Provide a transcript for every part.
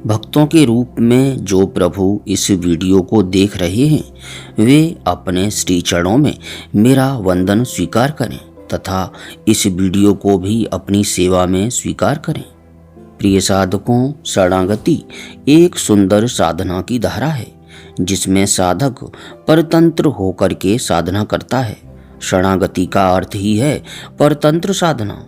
भक्तों के रूप में जो प्रभु इस वीडियो को देख रहे हैं वे अपने श्री चरणों में मेरा वंदन स्वीकार करें तथा इस वीडियो को भी अपनी सेवा में स्वीकार करें। प्रिय साधकों, शरणागति एक सुंदर साधना की धारा है जिसमें साधक परतंत्र होकर के साधना करता है। शरणागति का अर्थ ही है परतंत्र साधना।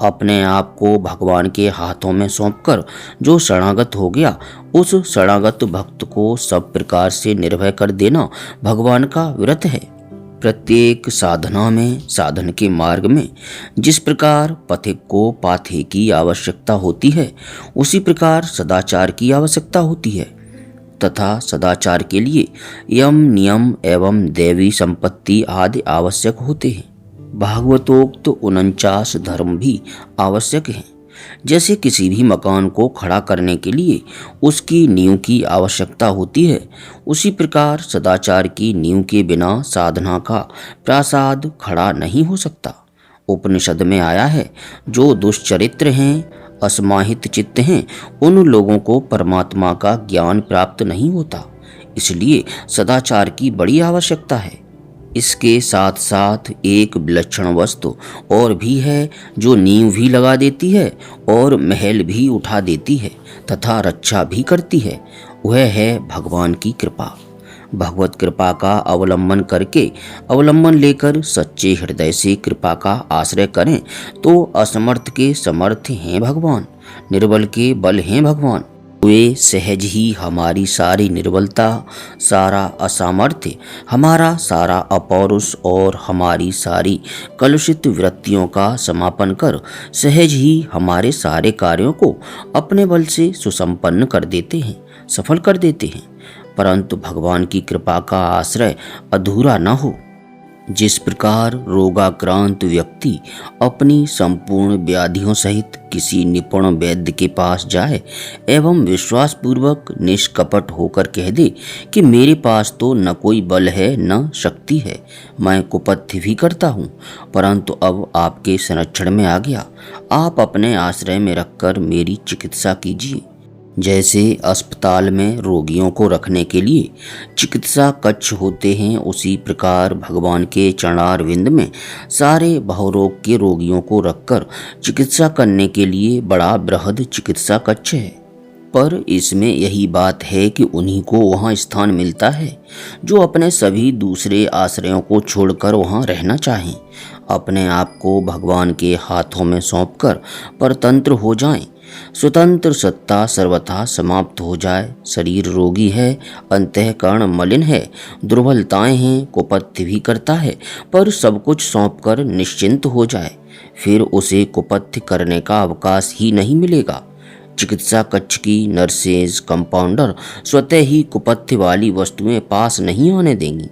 अपने आप को भगवान के हाथों में सौंपकर जो शरणागत हो गया, उस शरणागत भक्त को सब प्रकार से निर्भय कर देना भगवान का व्रत है। प्रत्येक साधना में, साधन के मार्ग में जिस प्रकार पथिक को पाथे की आवश्यकता होती है, उसी प्रकार सदाचार की आवश्यकता होती है तथा सदाचार के लिए यम, नियम एवं दैवी संपत्ति आदि आवश्यक होते हैं। भागवतोक्त 49 धर्म भी आवश्यक हैं। जैसे किसी भी मकान को खड़ा करने के लिए उसकी नींव की आवश्यकता होती है, उसी प्रकार सदाचार की नींव के बिना साधना का प्रासाद खड़ा नहीं हो सकता। उपनिषद में आया है, जो दुष्चरित्र हैं, असमाहित चित्त हैं, उन लोगों को परमात्मा का ज्ञान प्राप्त नहीं होता। इसलिए सदाचार की बड़ी आवश्यकता है। इसके साथ साथ एक विलक्षण वस्तु और भी है जो नींव भी लगा देती है और महल भी उठा देती है तथा रक्षा भी करती है। वह है भगवान की कृपा। भगवत कृपा का अवलंबन लेकर सच्चे हृदय से कृपा का आश्रय करें तो असमर्थ के समर्थ हैं भगवान, निर्बल के बल हैं भगवान। वे सहज ही हमारी सारी निर्बलता, सारा असामर्थ्य, हमारा सारा अपौरुष और हमारी सारी कलुषित वृत्तियों का समापन कर सहज ही हमारे सारे कार्यों को अपने बल से सुसंपन्न कर देते हैं, सफल कर देते हैं। परंतु भगवान की कृपा का आश्रय अधूरा न हो। जिस प्रकार रोगाक्रांत व्यक्ति अपनी संपूर्ण व्याधियों सहित किसी निपुण वैद्य के पास जाए एवं विश्वासपूर्वक निष्कपट होकर कह दे कि मेरे पास तो न कोई बल है न शक्ति है, मैं कुपथ्य भी करता हूँ, परंतु अब आपके संरक्षण में आ गया, आप अपने आश्रय में रखकर मेरी चिकित्सा कीजिए। जैसे अस्पताल में रोगियों को रखने के लिए चिकित्सा कक्ष होते हैं, उसी प्रकार भगवान के चरणारविंद में सारे बहुरोग के रोगियों को रखकर चिकित्सा करने के लिए बड़ा बृहद चिकित्सा कक्ष है। पर इसमें यही बात है कि उन्हीं को वहाँ स्थान मिलता है जो अपने सभी दूसरे आश्रयों को छोड़कर वहाँ रहना चाहें, अपने आप को भगवान के हाथों में सौंपकर परतंत्र हो जाएं। स्वतंत्र सत्ता सर्वथा समाप्त हो जाए। शरीर रोगी है, अंतःकरण मलिन है, दुर्बलताएं हैं, कुपथ्य भी करता है, पर सब कुछ सौंपकर निश्चिंत हो जाए, फिर उसे कुपथ्य करने का अवकाश ही नहीं मिलेगा। चिकित्सा कक्ष की नर्सेज, कंपाउंडर स्वतः ही कुपथ्य वाली वस्तुएं पास नहीं आने देंगी।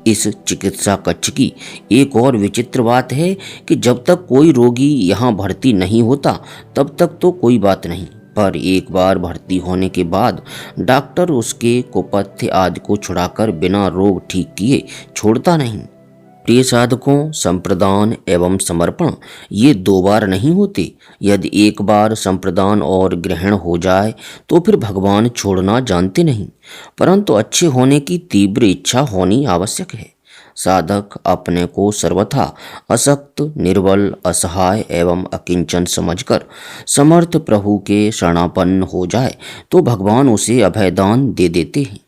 इस चिकित्सा कक्ष की एक और विचित्र बात है कि जब तक कोई रोगी यहाँ भर्ती नहीं होता तब तक तो कोई बात नहीं, पर एक बार भर्ती होने के बाद डॉक्टर उसके कुपथ्य आदि को छुड़ाकर बिना रोग ठीक किए छोड़ता नहीं। प्रिय साधकों, संप्रदान एवं समर्पण ये दो बार नहीं होते। यदि एक बार संप्रदान और ग्रहण हो जाए तो फिर भगवान छोड़ना जानते नहीं, परंतु अच्छे होने की तीव्र इच्छा होनी आवश्यक है। साधक अपने को सर्वथा अशक्त, निर्बल, असहाय एवं अकिंचन समझकर समर्थ प्रभु के शरणापन्न हो जाए तो भगवान उसे अभयदान दे देते हैं।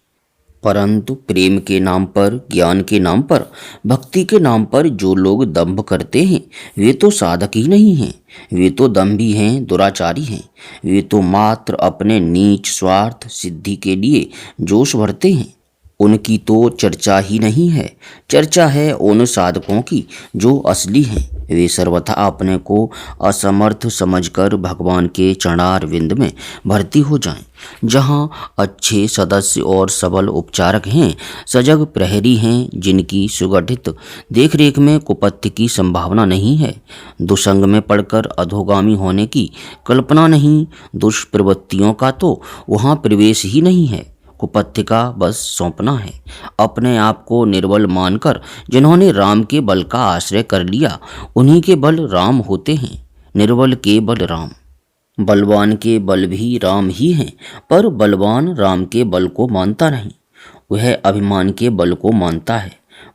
परंतु प्रेम के नाम पर, ज्ञान के नाम पर, भक्ति के नाम पर जो लोग दंभ करते हैं वे तो साधक ही नहीं हैं, वे तो दंभी हैं, दुराचारी हैं। वे तो मात्र अपने नीच स्वार्थ सिद्धि के लिए जोश भरते हैं। उनकी तो चर्चा ही नहीं है। चर्चा है उन साधकों की जो असली हैं। वे सर्वथा अपने को असमर्थ समझकर भगवान के चरणारविंद में भर्ती हो जाएं, जहां अच्छे सदस्य और सबल उपचारक हैं, सजग प्रहरी हैं, जिनकी सुगठित देखरेख में कुपथ्य की संभावना नहीं है, दुसंग में पड़कर अधोगामी होने की कल्पना नहीं, दुष्प्रवृत्तियों का तो वहां प्रवेश ही नहीं है, कुपथ्य का बस सौंपना है। अपने आप को निर्बल मानकर जिन्होंने राम के बल का आश्रय कर लिया, उन्हीं के बल राम होते हैं, निर्बल के बल राम। बलवान के बल भी राम ही हैं, पर बलवान राम के बल को मानता नहीं, वह अभिमान के बल को मानता है।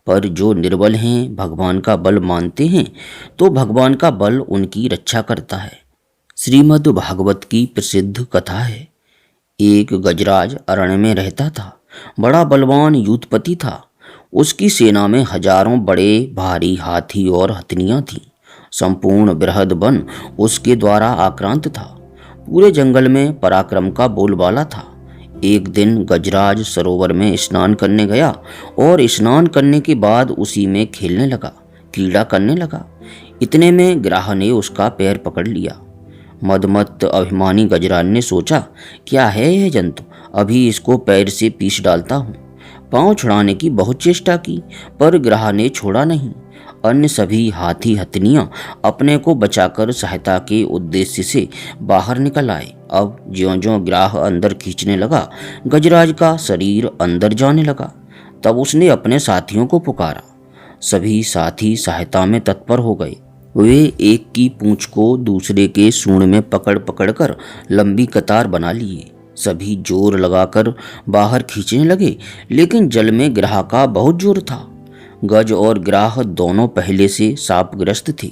पर जो निर्बल हैं भगवान का बल मानते हैं, तो भगवान का बल उनकी रक्षा करता है। श्रीमद् भागवत की प्रसिद्ध कथा है। एक गजराज अरण्य में रहता था। बड़ा बलवान यूथपति था। उसकी सेना में हजारों बड़े भारी हाथी और हथनियां थीं। संपूर्ण बृहद वन उसके द्वारा आक्रांत था। पूरे जंगल में पराक्रम का बोलबाला था। एक दिन गजराज सरोवर में स्नान करने गया और स्नान करने के बाद उसी में खेलने लगा, कीड़ा करने लगा। इतने में ग्राह ने उसका पैर पकड़ लिया। मदमत्त अभिमानी गजराज ने सोचा, क्या है यह जंतु, अभी इसको पैर से पीस डालता हूँ। पांव छुड़ाने की बहुत चेष्टा की, पर ग्राह ने छोड़ा नहीं। अन्य सभी हाथी हथनियां अपने को बचाकर सहायता के उद्देश्य से बाहर निकल आए। अब ज्यों-ज्यों ग्राह अंदर खींचने लगा, गजराज का शरीर अंदर जाने लगा। तब उसने अपने साथियों को पुकारा। सभी साथी सहायता में तत्पर हो गए। वे एक की पूंछ को दूसरे के सूंड में पकड़ पकड़ कर लंबी कतार बना लिए। सभी जोर लगाकर बाहर खींचने लगे, लेकिन जल में ग्राह का बहुत जोर था। गज और ग्राह दोनों पहले से शापग्रस्त थे।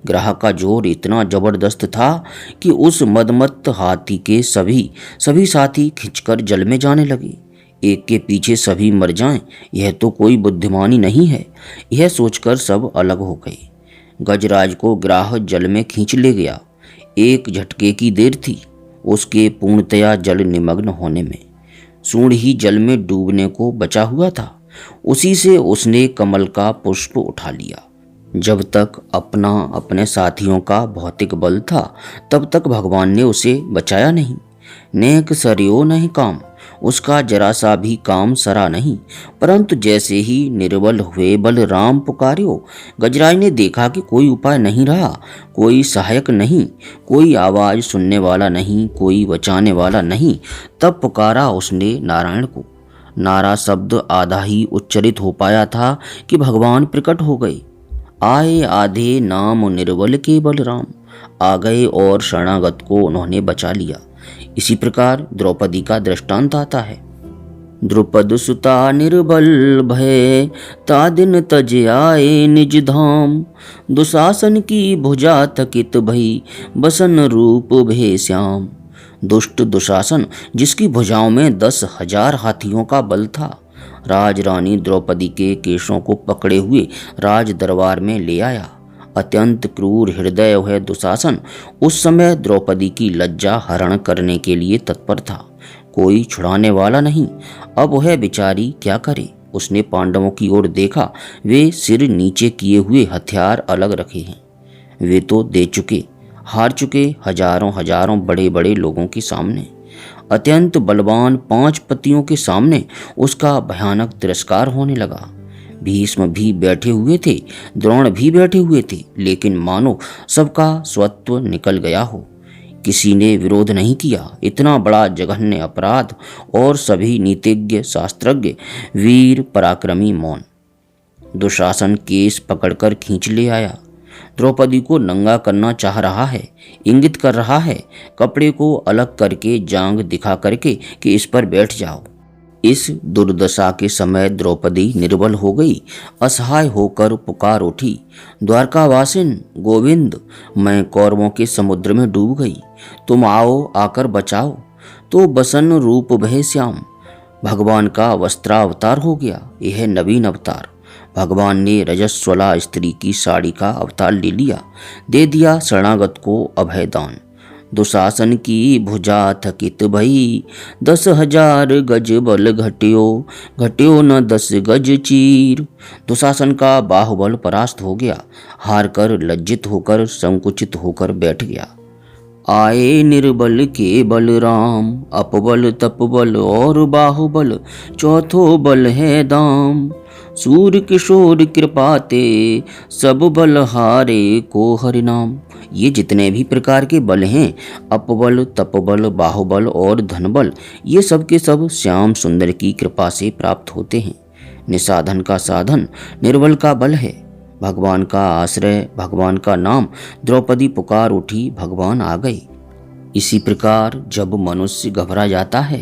ग्राह का जोर इतना जबरदस्त था कि उस मदमत्त हाथी के सभी साथी खिंचकर जल में जाने लगे। एक के पीछे सभी मर जाएं, यह तो कोई बुद्धिमानी नहीं है। यह सोचकर सब अलग हो गए। गजराज को ग्राह जल में खींच ले गया। एक झटके की देर थी उसके पूर्णतया जल निमग्न होने में। सूंड ही जल में डूबने को बचा हुआ था। उसी से उसने कमल का पुष्प उठा लिया। जब तक अपने साथियों का भौतिक बल था, तब तक भगवान ने उसे बचाया नहीं। नेक सरयो नहीं काम, उसका जरा सा भी काम सरा नहीं। परंतु जैसे ही निर्बल हुए बलराम पुकार्यो, गजराज ने देखा कि कोई उपाय नहीं रहा, कोई सहायक नहीं, कोई आवाज सुनने वाला नहीं, कोई बचाने वाला नहीं। तब पुकारा उसने नारायण को। नारा शब्द आधा ही उच्चरित हो पाया था कि भगवान प्रकट हो गए। आए आधे नाम निर्बल के बलराम, आ गए और शरणागत को उन्होंने बचा लिया। इसी प्रकार द्रौपदी का दृष्टांत आता है। द्रुपद सुता निर्बल भय, ता दिन तज आए निज धाम। दुशासन की भुजा थकित भई, बसन रूप भे श्याम। दुष्ट दुशासन, जिसकी भुजाओं में 10,000 हाथियों का बल था, राज रानी द्रौपदी के केशों को पकड़े हुए राज दरबार में ले आया। अत्यंत क्रूर हृदय वह दुशासन उस समय द्रौपदी की लज्जा हरण करने के लिए तत्पर था। कोई छुड़ाने वाला नहीं। अब वह बेचारी क्या करे। उसने पांडवों की ओर देखा। वे सिर नीचे किए हुए हथियार अलग रखे हैं। वे तो दे चुके, हार चुके हजारों बड़े बड़े लोगों के सामने। अत्यंत बलवान 5 पतियों के सामने उसका भयानक तिरस्कार होने लगा। भीष्म भी बैठे हुए थे, द्रोण भी बैठे हुए थे, लेकिन मानो सबका स्वत्व निकल गया हो। किसी ने विरोध नहीं किया। इतना बड़ा जघन्य अपराध, और सभी नीतिज्ञ शास्त्रज्ञ वीर पराक्रमी मौन। दुशासन केस पकड़कर खींच ले आया। द्रौपदी को नंगा करना चाह रहा है, इंगित कर रहा है, कपड़े को अलग करके जांग दिखा करके कि इस पर बैठ जाओ। इस दुर्दशा के समय द्रौपदी निर्बल हो गई। असहाय होकर पुकार उठी, द्वारकावासिन गोविंद, मैं कौरवों के समुद्र में डूब गई, तुम आओ, आकर बचाओ। तो बसन रूप भय श्याम, भगवान का वस्त्रावतार हो गया। यह नवीन अवतार। भगवान ने रजस्वला स्त्री की साड़ी का अवतार ले लिया, दे दिया शरणागत को अभयदान। दुशासन की भुजा थकित भई, 10,000 गज बल घट्यो, घट्यो न 10 गज चीर। दुशासन का बाहुबल परास्त हो गया, हार कर लज्जित होकर संकुचित होकर बैठ गया। आए निर्बल के बलराम, अपबल तपबल और बाहुबल, चौथो बल है दाम। सूर्य किशोर कृपाते, सब बल हारे को हरिनाम। ये जितने भी प्रकार के बल हैं, अपबल, तपबल, बाहुबल और धनबल, ये सब के सब श्याम सुंदर की कृपा से प्राप्त होते हैं। निसाधन का साधन निर्बल का बल है। भगवान का आश्रय, भगवान का नाम। द्रौपदी पुकार उठी, भगवान आ गए। इसी प्रकार जब मनुष्य घबरा जाता है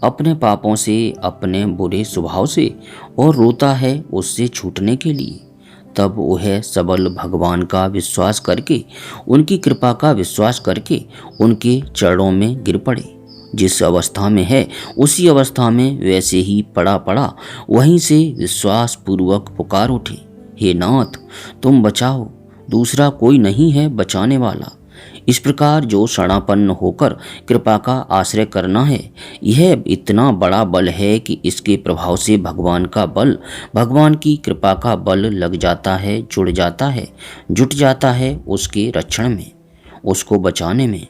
अपने पापों से, अपने बुरे स्वभाव से और रोता है उससे छूटने के लिए, तब वह सबल भगवान का विश्वास करके, उनकी कृपा का विश्वास करके उनके चरणों में गिर पड़े। जिस अवस्था में है उसी अवस्था में वैसे ही पड़ा पड़ा वहीं से विश्वास पूर्वक पुकार उठे, हे नाथ तुम बचाओ, दूसरा कोई नहीं है बचाने वाला। इस प्रकार जो शरणापन्न होकर कृपा का आश्रय करना है, यह इतना बड़ा बल है कि इसके प्रभाव से भगवान का बल, भगवान की कृपा का बल लग जाता है, जुड़ जाता है, जुट जाता है उसके रक्षण में, उसको बचाने में।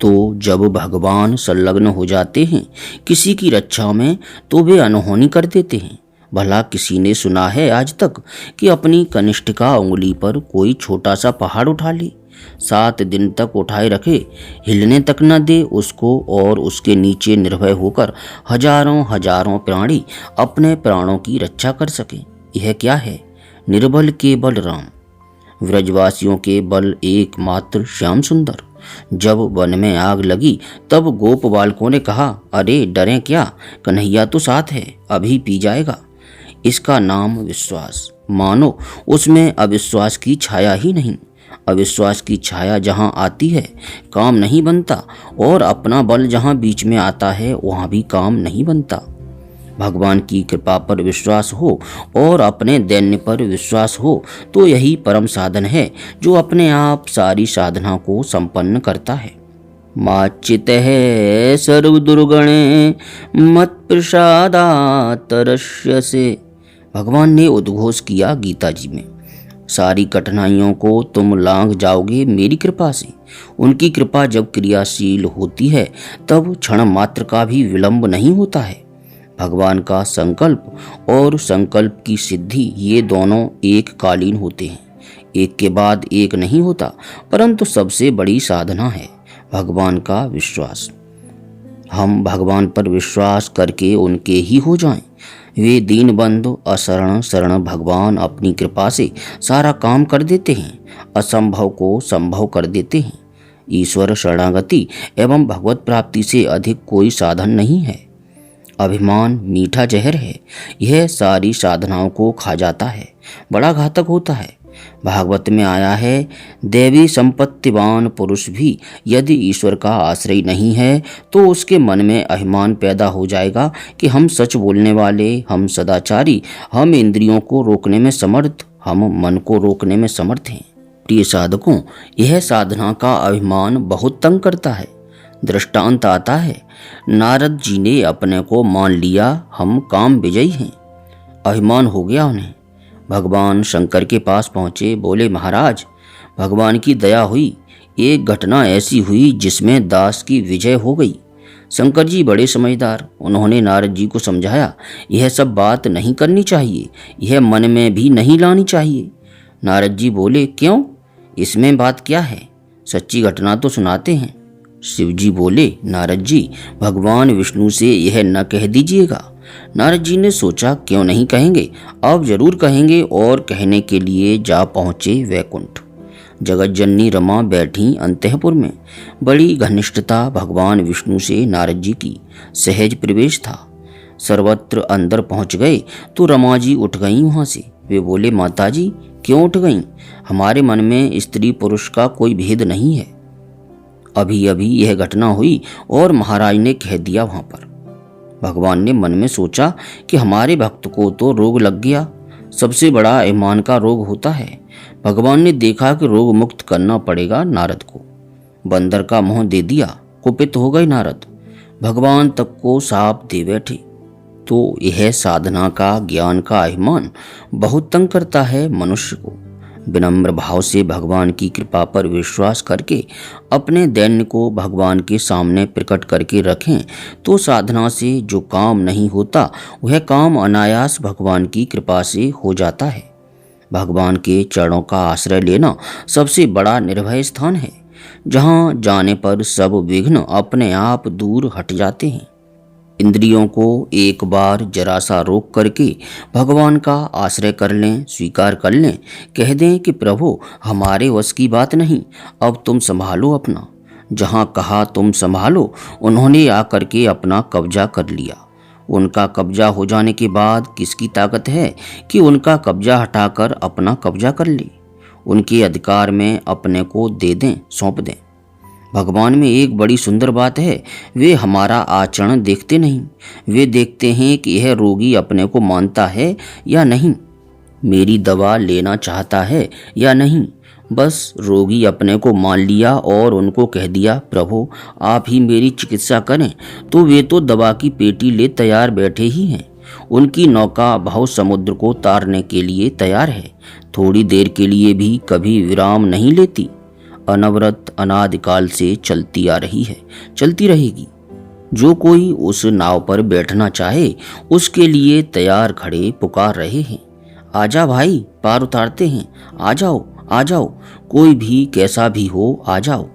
तो जब भगवान संलग्न हो जाते हैं किसी की रक्षा में तो वे अनहोनी कर देते हैं। भला किसी ने सुना है आज तक कि अपनी कनिष्ठिका उंगली पर कोई छोटा सा पहाड़ उठा ले, 7 दिन तक उठाए रखे, हिलने तक न दे उसको, और उसके नीचे निर्भय होकर हजारों हजारों प्राणी अपने प्राणों की रक्षा कर सके? यह क्या है? निर्बल के बल राम, व्रजवासियों के बल एकमात्र श्याम सुंदर। जब वन में आग लगी तब गोप बालकों ने कहा, अरे डरें क्या, कन्हैया तो साथ है, अभी पी जाएगा। इसका नाम विश्वास। मानो उसमें अविश्वास की छाया ही नहीं। अविश्वास की छाया जहाँ आती है काम नहीं बनता, और अपना बल जहाँ बीच में आता है वहाँ भी काम नहीं बनता। भगवान की कृपा पर विश्वास हो और अपने दैन्य पर विश्वास हो तो यही परम साधन है जो अपने आप सारी साधना को संपन्न करता है। माचित है सर्व दुर्गणे मत प्रसादातरस्य से, भगवान ने उद्घोष किया गीता जी में। सारी कठिनाइयों को तुम लांघ जाओगे मेरी कृपा से। उनकी कृपा जब क्रियाशील होती है तब क्षण मात्र का भी विलंब नहीं होता है। भगवान का संकल्प और संकल्प की सिद्धि ये दोनों एक कालीन होते हैं, एक के बाद एक नहीं होता, परंतु सबसे बड़ी साधना है भगवान का विश्वास। हम भगवान पर विश्वास करके उनके ही हो जाएं। वे दीनबंधु अशरण शरण भगवान अपनी कृपा से सारा काम कर देते हैं, असंभव को संभव कर देते हैं। ईश्वर शरणागति एवं भगवत प्राप्ति से अधिक कोई साधन नहीं है। अभिमान मीठा जहर है, यह सारी साधनाओं को खा जाता है, बड़ा घातक होता है। भागवत में आया है, देवी संपत्तिवान पुरुष भी यदि ईश्वर का आश्रय नहीं है तो उसके मन में अभिमान पैदा हो जाएगा कि हम सच बोलने वाले, हम सदाचारी, हम इंद्रियों को रोकने में समर्थ, हम मन को रोकने में समर्थ हैं। प्रिय साधकों, यह साधना का अभिमान बहुत तंग करता है। दृष्टांत आता है, नारद जी ने अपने को मान लिया हम काम विजयी हैं, अभिमान हो गया उन्हें। भगवान शंकर के पास पहुँचे, बोले महाराज भगवान की दया हुई, एक घटना ऐसी हुई जिसमें दास की विजय हो गई। शंकर जी बड़े समझदार, उन्होंने नारद जी को समझाया, यह सब बात नहीं करनी चाहिए, यह मन में भी नहीं लानी चाहिए। नारद जी बोले, क्यों, इसमें बात क्या है, सच्ची घटना तो सुनाते हैं। शिव जी बोले, नारद जी भगवान विष्णु से यह न कह दीजिएगा। नारद जी ने सोचा, क्यों नहीं कहेंगे, अब जरूर कहेंगे, और कहने के लिए जा पहुँचे वैकुंठ। जगत जननी रमा बैठी अंतःपुर में। बड़ी घनिष्ठता भगवान विष्णु से नारद जी की, सहज प्रवेश था। सर्वत्र अंदर पहुँच गए तो रमा जी उठ गईं वहाँ से। वे बोले, माता जी क्यों उठ गईं, हमारे मन में स्त्री पुरुष का कोई भेद नहीं है। अभी अभी यह घटना हुई और महाराज ने कह दिया वहाँ पर। भगवान ने मन में सोचा कि हमारे भक्त को तो रोग लग गया, सबसे बड़ा ईमान का रोग होता है। भगवान ने देखा कि रोग मुक्त करना पड़ेगा नारद को। बंदर का मुंह दे दिया, कुपित हो गए नारद, भगवान तक को साप दे बैठे। तो यह साधना का, ज्ञान का अभिमान बहुत तंग करता है मनुष्य को। विनम्र भाव से भगवान की कृपा पर विश्वास करके अपने दैन्य को भगवान के सामने प्रकट करके रखें तो साधना से जो काम नहीं होता वह काम अनायास भगवान की कृपा से हो जाता है। भगवान के चरणों का आश्रय लेना सबसे बड़ा निर्भय स्थान है, जहाँ जाने पर सब विघ्न अपने आप दूर हट जाते हैं। इंद्रियों को एक बार जरा सा रोक करके भगवान का आश्रय कर लें, स्वीकार कर लें, कह दें कि प्रभु हमारे वश की बात नहीं, अब तुम संभालो अपना। जहां कहा तुम संभालो, उन्होंने आकर के अपना कब्जा कर लिया। उनका कब्जा हो जाने के बाद किसकी ताकत है कि उनका कब्जा हटाकर अपना कब्जा कर ले, उनके अधिकार में अपने को दे दें, सौंप दें। भगवान में एक बड़ी सुंदर बात है, वे हमारा आचरण देखते नहीं, वे देखते हैं कि यह रोगी अपने को मानता है या नहीं, मेरी दवा लेना चाहता है या नहीं। बस रोगी अपने को मान लिया और उनको कह दिया, प्रभु आप ही मेरी चिकित्सा करें, तो वे तो दवा की पेटी ले तैयार बैठे ही हैं। उनकी नौका भाव समुद्र को तारने के लिए तैयार है, थोड़ी देर के लिए भी कभी विराम नहीं लेती, अनवरत अनादिकाल से चलती आ रही है, चलती रहेगी। जो कोई उस नाव पर बैठना चाहे उसके लिए तैयार खड़े पुकार रहे हैं, आजा भाई पार उतारते हैं, आ जाओ आ जाओ, कोई भी कैसा भी हो आ जाओ।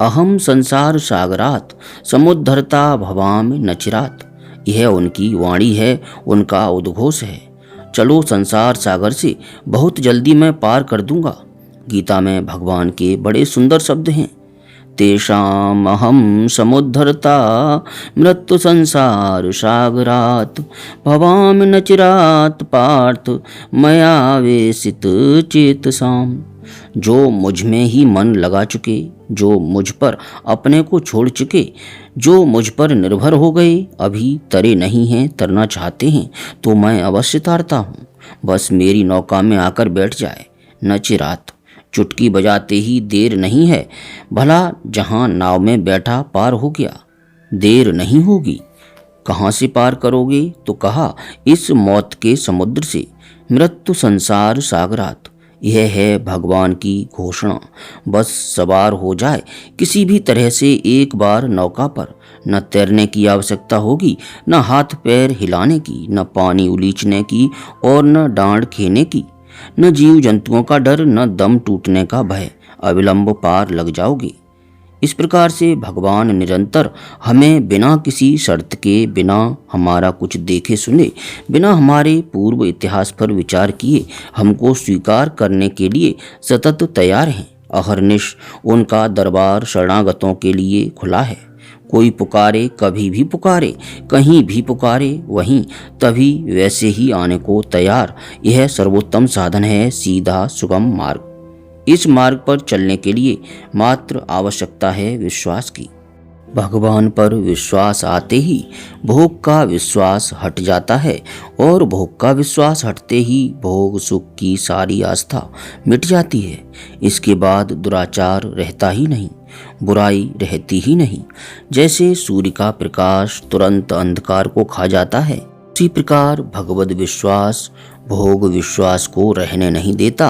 अहम संसार सागरात समुद्धरता भवाम नचिरात, यह उनकी वाणी है, उनका उद्घोष है। चलो संसार सागर से बहुत जल्दी मैं पार कर दूंगा। गीता में भगवान के बड़े सुंदर शब्द हैं, तेषाम अहम समुद्धरता मृत्यु संसार सागरात भवाम नचिरात पार्थ मया वेशित चेतसाम। जो मुझ में ही मन लगा चुके, जो मुझ पर अपने को छोड़ चुके, जो मुझ पर निर्भर हो गए, अभी तरे नहीं हैं, तरना चाहते हैं, तो मैं अवश्य तारता हूँ। बस मेरी नौका में आकर बैठ जाए। नचिरात, चुटकी बजाते ही देर नहीं है, भला जहां नाव में बैठा पार हो गया, देर नहीं होगी। कहाँ से पार करोगे? तो कहा इस मौत के समुद्र से, मृत्यु संसार सागरात। यह है भगवान की घोषणा। बस सवार हो जाए किसी भी तरह से एक बार नौका पर, न तैरने की आवश्यकता होगी, न हाथ पैर हिलाने की, न पानी उलीचने की और न डांड खेने की, न जीव जंतुओं का डर, न दम टूटने का भय। अविलंब पार लग जाओगे। इस प्रकार से भगवान निरंतर हमें बिना किसी शर्त के, बिना हमारा कुछ देखे सुने, बिना हमारे पूर्व इतिहास पर विचार किए हमको स्वीकार करने के लिए सतत तैयार हैं। अहरनिश उनका दरबार शरणागतों के लिए खुला है। कोई पुकारे, कभी भी पुकारे, कहीं भी पुकारे, वहीं तभी वैसे ही आने को तैयार। यह सर्वोत्तम साधन है, सीधा सुगम मार्ग। इस मार्ग पर चलने के लिए मात्र आवश्यकता है विश्वास की। भगवान पर विश्वास आते ही भोग का विश्वास हट जाता है और भोग का विश्वास हटते ही भोग सुख की सारी आस्था मिट जाती है। इसके बाद दुराचार रहता ही नहीं, बुराई रहती ही नहीं। जैसे सूर्य का प्रकाश तुरंत अंधकार को खा जाता है, उसी प्रकार भगवद विश्वास भोग विश्वास को रहने नहीं देता,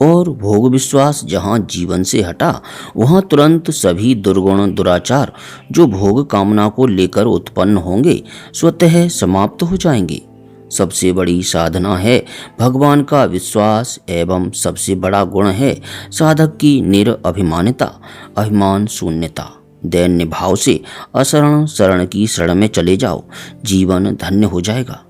और भोग विश्वास जहाँ जीवन से हटा वहाँ तुरंत सभी दुर्गुण दुराचार जो भोग कामना को लेकर उत्पन्न होंगे स्वतः समाप्त हो जाएंगे। सबसे बड़ी साधना है भगवान का विश्वास, एवं सबसे बड़ा गुण है साधक की निरअभिमानिता, अभिमान शून्यता। दैन्य भाव से अशरण शरण की शरण में चले जाओ, जीवन धन्य हो जाएगा।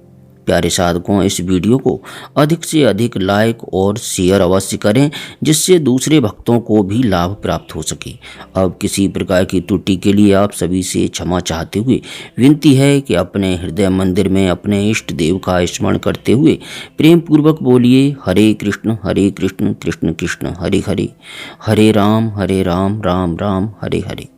प्यारे साधकों, इस वीडियो को अधिक से अधिक लाइक और शेयर अवश्य करें, जिससे दूसरे भक्तों को भी लाभ प्राप्त हो सके। अब किसी प्रकार की त्रुटि के लिए आप सभी से क्षमा चाहते हुए विनती है कि अपने हृदय मंदिर में अपने इष्ट देव का स्मरण करते हुए प्रेम पूर्वक बोलिए, हरे कृष्ण कृष्ण कृष्ण हरे हरे, हरे राम राम राम हरे हरे।